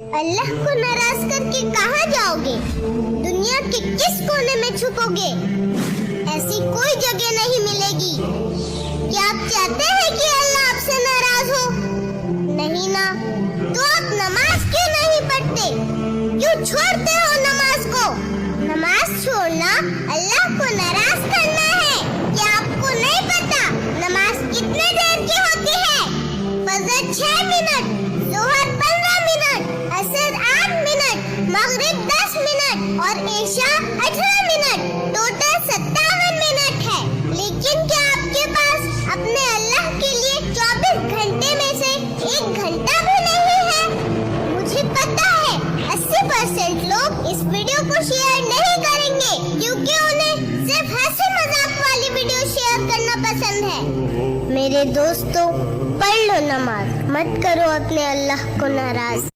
अल्लाह को नाराज करके कहाँ जाओगे? दुनिया के किस कोने में छुपोगे? ऐसी कोई जगह नहीं मिलेगी। क्या आप चाहते हैं कि अल्लाह आपसे नाराज हो? नहीं ना, तो आप नमाज क्यों नहीं पढ़ते? क्यों छोड़ते हो नमाज को? नमाज छोड़ना अल्लाह को नाराज करना है। क्या आपको नहीं पता नमाज कितने देर की होती है? फजर 6 मिनट, जोहर 15 मिनट, असर 8 मिनट, मगरिब 10 मिनट और ईशा 18 मिनट। टोटल 57 मिनट है। लेकिन क्या आपके पास अपने अल्लाह के लिए 24 घंटे में से 1 घंटा भी नहीं है? मुझे पता है 80% लोग इस वीडियो को शेयर नहीं करेंगे क्योंकि उन्हें सिर्फ हंसी मजाक वाली वीडियो शेयर करना पसंद है। मेरे दोस्तों, पढ़ लो नमाज, मत करो अपने अल्लाह को नाराज।